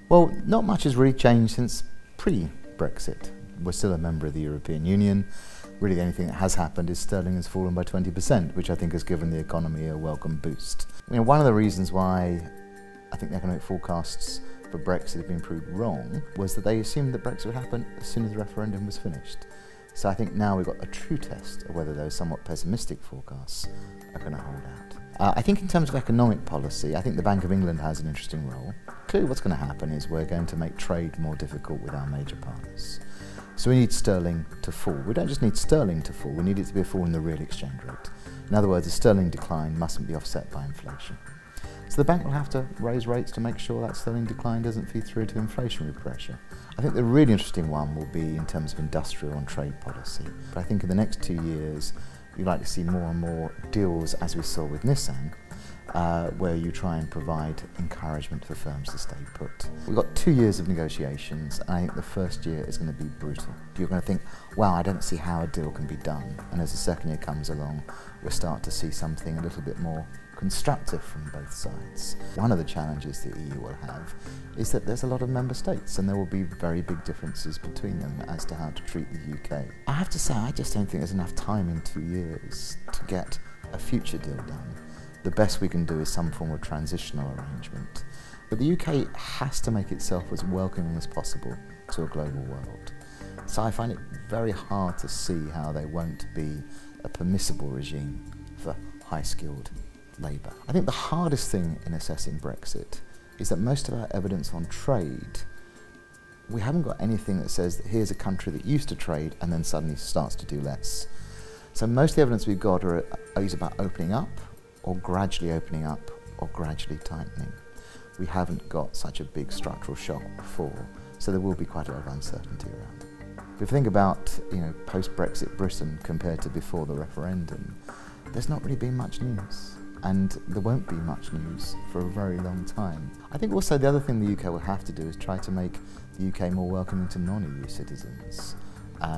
Well, not much has really changed since pre-Brexit. We're still a member of the European Union. Really the only thing that has happened is sterling has fallen by 20%, which I think has given the economy a welcome boost. One of the reasons why I think the economic forecasts for Brexit have been proved wrong was that they assumed that Brexit would happen as soon as the referendum was finished. So I think now we've got a true test of whether those somewhat pessimistic forecasts are going to hold out. I think in terms of economic policy, I think the Bank of England has an interesting role. Clearly what's going to happen is we're going to make trade more difficult with our major partners. So we need sterling to fall. We don't just need sterling to fall, we need it to be a fall in the real exchange rate. In other words, the sterling decline mustn't be offset by inflation. So the bank will have to raise rates to make sure that sterling decline doesn't feed through to inflationary pressure. I think the really interesting one will be in terms of industrial and trade policy. But I think in the next 2 years, you'd like to see more and more deals, as we saw with Nissan, where you try and provide encouragement for firms to stay put. We've got 2 years of negotiations, and I think the first year is going to be brutal. You're going to think, wow, I don't see how a deal can be done. And as the second year comes along, we'll start to see something a little bit more constructive from both sides. One of the challenges the EU will have is that there's a lot of member states and there will be very big differences between them as to how to treat the UK. I have to say, I just don't think there's enough time in 2 years to get a future deal done. The best we can do is some form of transitional arrangement. But the UK has to make itself as welcoming as possible to a global world. So I find it very hard to see how they won't be a permissible regime for high-skilled labour. I think the hardest thing in assessing Brexit is that most of our evidence on trade, we haven't got anything that says that here's a country that used to trade and then suddenly starts to do less. So most of the evidence we've got are about opening up, or gradually opening up, or gradually tightening. We haven't got such a big structural shock before, so there will be quite a lot of uncertainty around it. If you think about post-Brexit Britain compared to before the referendum, there's not really been much news. And there won't be much news for a very long time. I think also the other thing the UK will have to do is try to make the UK more welcoming to non-EU citizens.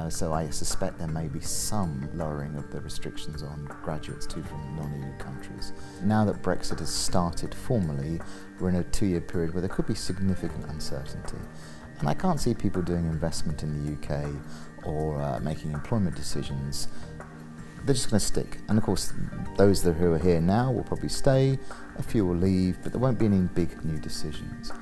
So I suspect there may be some lowering of the restrictions on graduates too from non-EU countries. Now that Brexit has started formally, we're in a 2-year period where there could be significant uncertainty. And I can't see people doing investment in the UK or making employment decisions. They're just going to stick. And of course, those who are here now will probably stay, a few will leave, but there won't be any big new decisions.